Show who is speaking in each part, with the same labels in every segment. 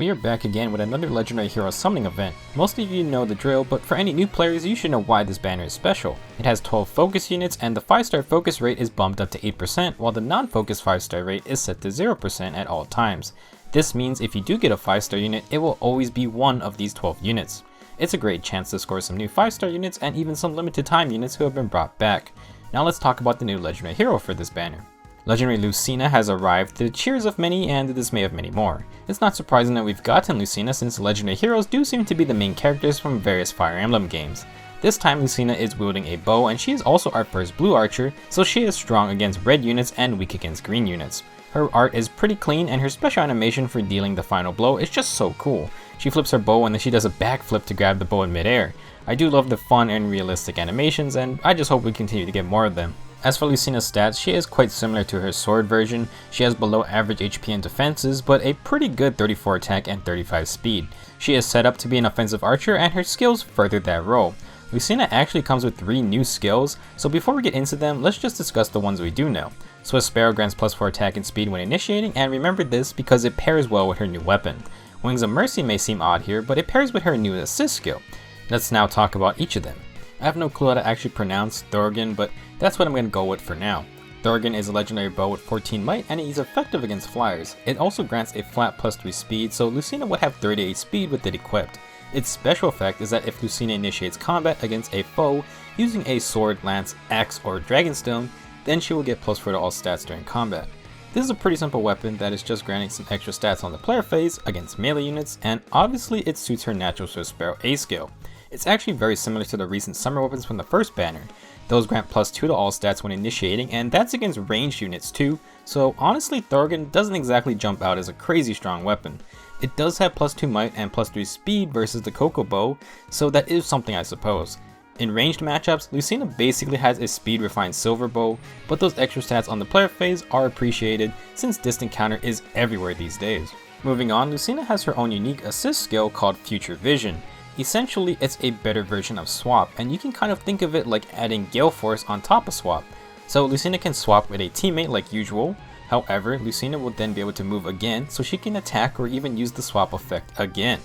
Speaker 1: We are back again with another Legendary Hero summoning event. Most of you know the drill, but for any new players you should know why this banner is special. It has 12 focus units and the 5-star focus rate is bumped up to 8%, while the non-focus 5-star rate is set to 0% at all times. This means if you do get a 5-star unit, it will always be one of these 12 units. It's a great chance to score some new 5-star units and even some limited time units who have been brought back. Now let's talk about the new Legendary Hero for this banner. Legendary Lucina has arrived to the cheers of many and the dismay of many more. It's not surprising that we've gotten Lucina since Legendary Heroes do seem to be the main characters from various Fire Emblem games. This time Lucina is wielding a bow and she is also our first blue archer, so she is strong against red units and weak against green units. Her art is pretty clean and her special animation for dealing the final blow is just so cool. She flips her bow and then she does a backflip to grab the bow in midair. I do love the fun and realistic animations and I just hope we continue to get more of them. As for Lucina's stats, she is quite similar to her sword version. She has below average HP and defenses, but a pretty good 34 attack and 35 speed. She is set up to be an offensive archer and her skills further that role. Lucina actually comes with 3 new skills, so before we get into them, let's just discuss the ones we do know. Swift Sparrow grants plus 4 attack and speed when initiating, and remember this because it pairs well with her new weapon. Wings of Mercy may seem odd here, but it pairs with her new assist skill. Let's now talk about each of them. I have no clue how to actually pronounce Thorgan, but that's what I'm going to go with for now. Thorgan is a legendary bow with 14 might and he's effective against flyers. It also grants a flat plus 3 speed, so Lucina would have 38 speed with it equipped. Its special effect is that if Lucina initiates combat against a foe using a sword, lance, axe, or dragonstone, then she will get plus 4 to all stats during combat. This is a pretty simple weapon that is just granting some extra stats on the player phase against melee units, and obviously it suits her natural Swift Sparrow A skill. It's actually very similar to the recent summer weapons from the first banner. Those grant plus 2 to all stats when initiating, and that's against ranged units too, so honestly Thorgan doesn't exactly jump out as a crazy strong weapon. It does have plus 2 might and plus 3 speed versus the Coco bow, so that is something I suppose. In ranged matchups, Lucina basically has a speed refined silver bow, but those extra stats on the player phase are appreciated since distant counter is everywhere these days. Moving on, Lucina has her own unique assist skill called Future Vision. Essentially, it's a better version of Swap, and you can kind of think of it like adding Gale Force on top of Swap. So Lucina can swap with a teammate like usual, however, Lucina will then be able to move again so she can attack or even use the swap effect again.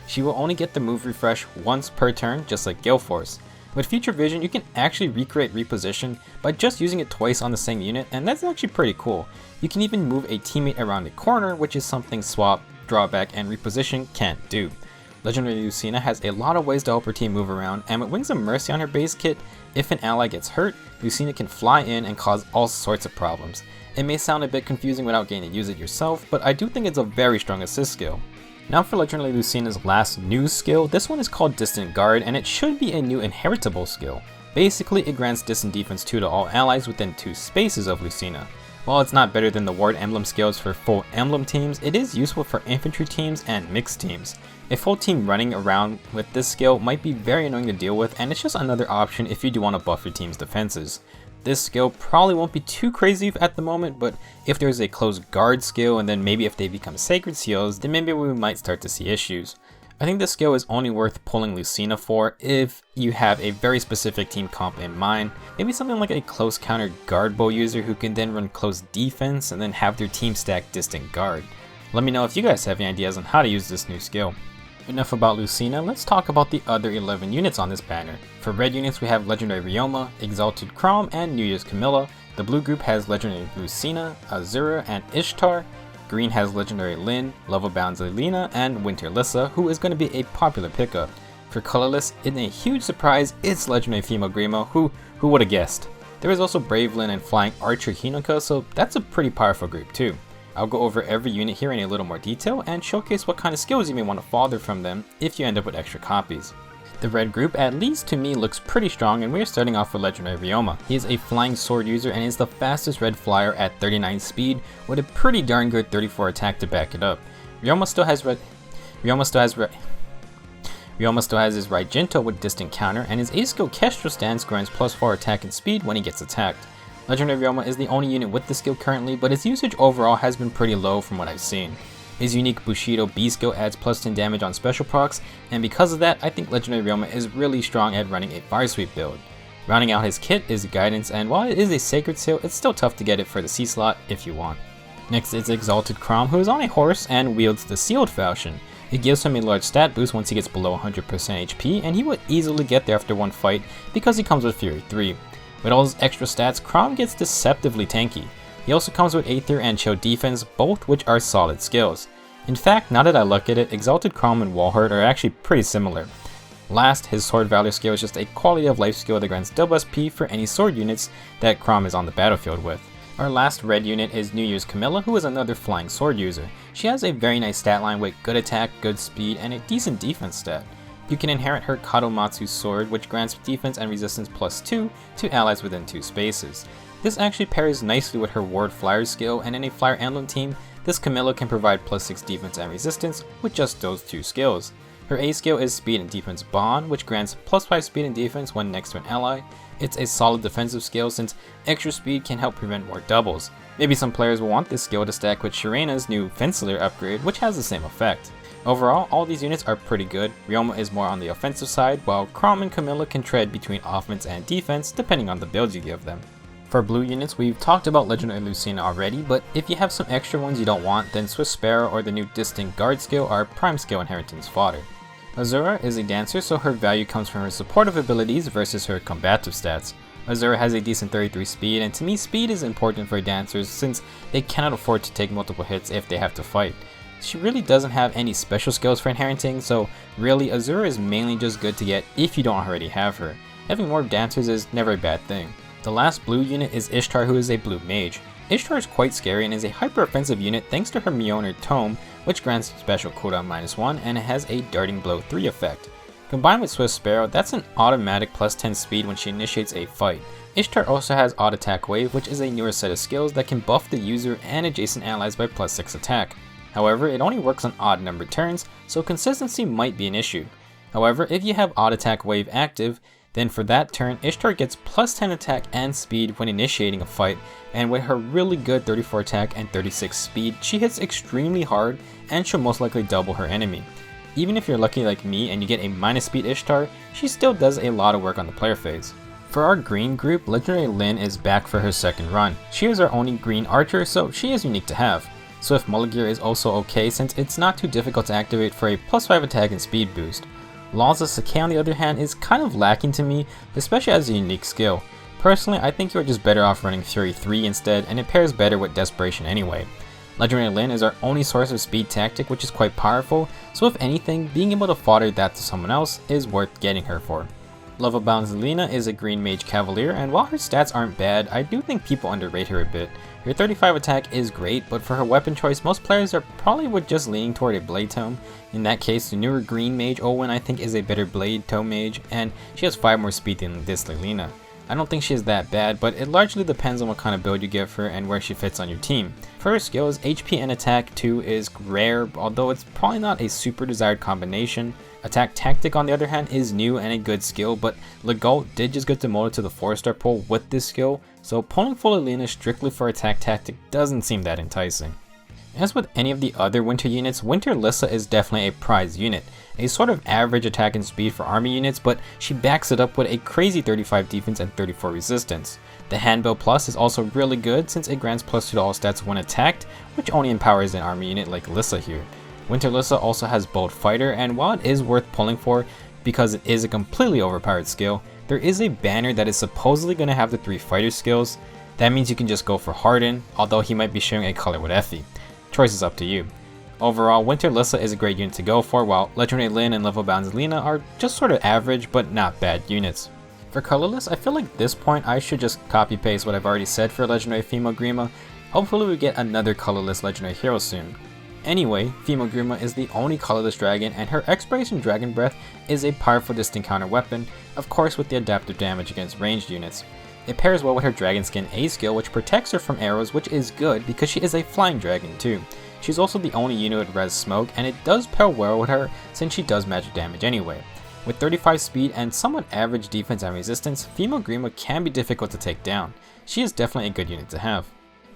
Speaker 1: She will only get the move refresh once per turn, just like Gale Force. With Future Vision, you can actually recreate reposition by just using it twice on the same unit, and that's actually pretty cool. You can even move a teammate around a corner, which is something Swap, Drawback, and Reposition can't do. Legendary Lucina has a lot of ways to help her team move around, and with Wings of Mercy on her base kit, if an ally gets hurt, Lucina can fly in and cause all sorts of problems. It may sound a bit confusing without getting to use it yourself, but I do think it's a very strong assist skill. Now for Legendary Lucina's last new skill, this one is called Distant Guard, and it should be a new inheritable skill. Basically, it grants distant defense 2 to all allies within 2 spaces of Lucina. While it's not better than the Ward Emblem skills for full Emblem teams, it is useful for infantry teams and mixed teams. A full team running around with this skill might be very annoying to deal with, and it's just another option if you do want to buff your team's defenses. This skill probably won't be too crazy at the moment, but if there's a close guard skill and then maybe if they become sacred seals, then maybe we might start to see issues. I think this skill is only worth pulling Lucina for if you have a very specific team comp in mind. Maybe something like a close counter guard bow user who can then run close defense and then have their team stack distant guard. Let me know if you guys have any ideas on how to use this new skill. Enough about Lucina, let's talk about the other 11 units on this banner. For red units we have Legendary Ryoma, Exalted Chrom, and New Year's Camilla. The blue group has Legendary Lucina, Azura, and Ishtar. Green has Legendary Lyn, Level Bound Zelina, and Winter Lissa, who is going to be a popular pickup. For Colorless, in a huge surprise, it's Legendary Female Grima, who would have guessed. There is also Brave Lyn and Flying Archer Hinoka, so that's a pretty powerful group too. I'll go over every unit here in a little more detail and showcase what kind of skills you may want to father from them if you end up with extra copies. The red group, at least to me, looks pretty strong, and we're starting off with Legendary Ryoma. He is a flying sword user and is the fastest red flyer at 39 speed with a pretty darn good 34 attack to back it up. Ryoma still has his right Jinto with distant counter, and his ace skill Kestrel Stance grants plus 4 attack and speed when he gets attacked. Legendary Ryoma is the only unit with this skill currently, but its usage overall has been pretty low from what I've seen. His unique Bushido B skill adds plus 10 damage on special procs, and because of that, I think Legendary Ryoma is really strong at running a Fire Sweep build. Rounding out his kit is Guidance, and while it is a sacred seal, it's still tough to get it for the C slot if you want. Next is Exalted Chrom, who is on a horse and wields the Sealed Falchion. It gives him a large stat boost once he gets below 100% HP, and he will easily get there after one fight because he comes with Fury 3. With all his extra stats, Chrom gets deceptively tanky. He also comes with Aether and Chill Defense, both which are solid skills. In fact, now that I look at it, Exalted Chrom and Wallheart are actually pretty similar. Last, his Sword Valor skill is just a quality of life skill that grants double SP for any sword units that Chrom is on the battlefield with. Our last red unit is New Year's Camilla, who is another flying sword user. She has a very nice stat line with good attack, good speed, and a decent defense stat. You can inherit her Kadomatsu sword, which grants defense and resistance +2 to allies within 2 spaces. This actually pairs nicely with her Ward Flyer skill, and in a Fire Emblem team, this Camilla can provide +6 defense and resistance with just those 2 skills. Her A skill is Speed and Defense Bond, which grants +5 speed and defense when next to an ally. It's a solid defensive skill since extra speed can help prevent more doubles. Maybe some players will want this skill to stack with Shirena's new Fenslayer upgrade, which has the same effect. Overall, all these units are pretty good. Ryoma is more on the offensive side, while Chrom and Camilla can tread between offense and defense depending on the build you give them. For blue units, we've talked about Legendary Lucina already, but if you have some extra ones you don't want, then Swift Sparrow or the new Distinct Guard skill are prime skill inheritance fodder. Azura is a dancer, so her value comes from her supportive abilities versus her combative stats. Azura has a decent 33 speed, and to me speed is important for dancers since they cannot afford to take multiple hits if they have to fight. She really doesn't have any special skills for inheriting, so really Azura is mainly just good to get if you don't already have her. Having more dancers is never a bad thing. The last blue unit is Ishtar, who is a blue mage. Ishtar is quite scary and is a hyper offensive unit thanks to her Mjolnir Tome, which grants special cooldown -1 and it has a Darting Blow 3 effect. Combined with Swift Sparrow, that's an automatic +10 speed when she initiates a fight. Ishtar also has Odd Attack Wave, which is a newer set of skills that can buff the user and adjacent allies by +6 attack. However, it only works on odd numbered turns, so consistency might be an issue. However, if you have Odd Attack Wave active, then for that turn, Ishtar gets +10 attack and speed when initiating a fight, and with her really good 34 attack and 36 speed, she hits extremely hard and she'll most likely double her enemy. Even if you're lucky like me and you get a minus speed Ishtar, she still does a lot of work on the player phase. For our green group, Legendary Lyn is back for her second run. She is our only green archer, so she is unique to have. Swift Mulligear is also okay since it's not too difficult to activate for a +5 attack and speed boost. Laws Sakai on the other hand is kind of lacking to me, especially as a unique skill. Personally, I think you are just better off running Fury 3 instead, and it pairs better with Desperation anyway. Legendary Lyn is our only source of speed tactic, which is quite powerful, so if anything, being able to fodder that to someone else is worth getting her for. Lovebound Zelina is a green mage cavalier, and while her stats aren't bad, I do think people underrate her a bit. Her 35 attack is great, but for her weapon choice, most players are probably just leaning toward a blade tome. In that case, the newer green mage Olwen I think is a better blade tome mage, and she has 5 more speed than this Zelina. I don't think she is that bad, but it largely depends on what kind of build you give her and where she fits on your team. For her skills, HP and attack 2 is rare, although it's probably not a super desired combination. Attack Tactic on the other hand is new and a good skill, but Legault did just get demoted to the 4-star pool with this skill, so pulling full Zelina strictly for Attack Tactic doesn't seem that enticing. As with any of the other winter units, Winter Lissa is definitely a prize unit, a sort of average attack and speed for army units, but she backs it up with a crazy 35 defense and 34 resistance. The Handbill Plus is also really good since it grants +2 to all stats when attacked, which only empowers an army unit like Lissa here. Winter Lissa also has Bold Fighter, and while it is worth pulling for because it is a completely overpowered skill, there is a banner that is supposedly going to have the 3 fighter skills. That means you can just go for Harden, although he might be sharing a color with Effie. Choice is up to you. Overall, Winter Lissa is a great unit to go for, while Legendary Lyn and Lovebound Zelina are just sort of average but not bad units. For Colorless, I feel like at this point I should just copy paste what I've already said for Legendary Female Grima. Hopefully we get another Colorless Legendary hero soon. Anyway, Female Grima is the only colorless dragon, and her Expiration Dragon Breath is a powerful distant counter weapon, of course with the adaptive damage against ranged units. It pairs well with her Dragon Skin A skill, which protects her from arrows, which is good because she is a flying dragon too. She's also the only unit with Res Smoke, and it does pair well with her since she does magic damage anyway. With 35 speed and somewhat average defense and resistance, Female Grima can be difficult to take down. She is definitely a good unit to have.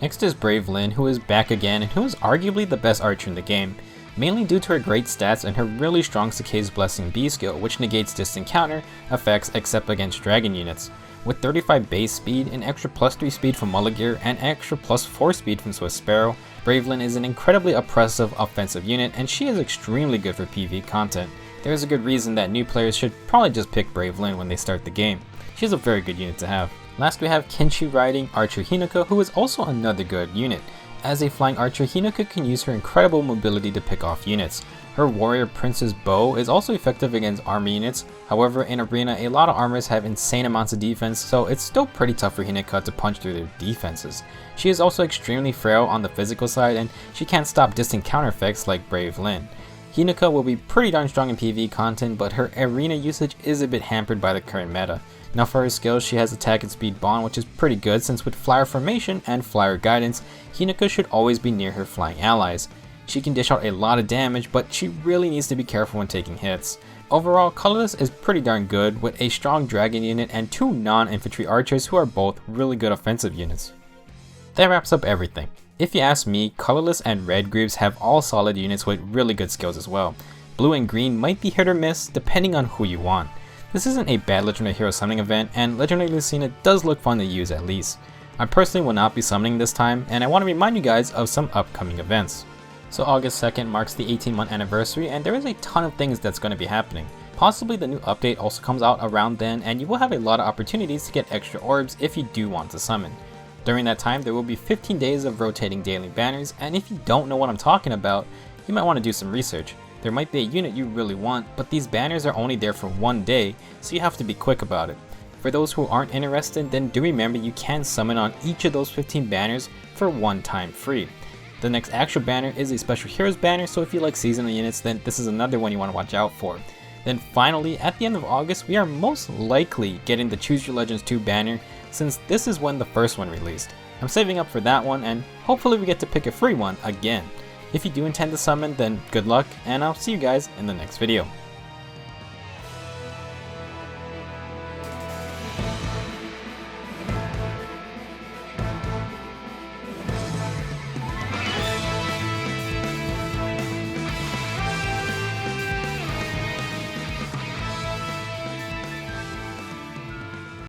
Speaker 1: Next is Brave Lyn, who is back again and who is arguably the best archer in the game, mainly due to her great stats and her really strong Sakei's Blessing B skill, which negates distant counter effects except against dragon units. With 35 base speed, an extra +3 speed from Mulligear, and extra +4 speed from Swift Sparrow, Bravelyn is an incredibly oppressive offensive unit, and she is extremely good for PvE content. There is a good reason that new players should probably just pick Bravelyn when they start the game. She's a very good unit to have. Last we have Kenshi riding Archer Hinako, who is also another good unit. As a flying archer, Hinako can use her incredible mobility to pick off units. Her warrior princess bow is also effective against armor units. However, in arena, a lot of armors have insane amounts of defense, so it's still pretty tough for Hinako to punch through their defenses. She is also extremely frail on the physical side, and she can't stop distant counter effects like Bravelyn. Hinako will be pretty darn strong in PvE content, but her arena usage is a bit hampered by the current meta. Now for her skills, she has attack and speed bond, which is pretty good since with flyer formation and flyer guidance, Hinako should always be near her flying allies. She can dish out a lot of damage, but she really needs to be careful when taking hits. Overall, Colorless is pretty darn good with a strong dragon unit and 2 non-infantry archers who are both really good offensive units. That wraps up everything. If you ask me, Colorless and red groups have all solid units with really good skills as well. Blue and green might be hit or miss depending on who you want. This isn't a bad Legendary Hero summoning event, and Legendary Lucina does look fun to use at least. I personally will not be summoning this time, and I want to remind you guys of some upcoming events. So August 2nd marks the 18-month anniversary, and there is a ton of things that's going to be happening. Possibly the new update also comes out around then, and you will have a lot of opportunities to get extra orbs if you do want to summon. During that time, there will be 15 days of rotating daily banners, and if you don't know what I'm talking about, you might want to do some research. There might be a unit you really want, but these banners are only there for one day, so you have to be quick about it. For those who aren't interested, then do remember you can summon on each of those 15 banners for one time free. The next actual banner is a Special Heroes banner, so if you like seasonal units, then this is another one you want to watch out for. Then finally, at the end of August, we are most likely getting the Choose Your Legends 2 banner, since this is when the first one released. I'm saving up for that one, and hopefully we get to pick a free one again. If you do intend to summon, then good luck, and I'll see you guys in the next video.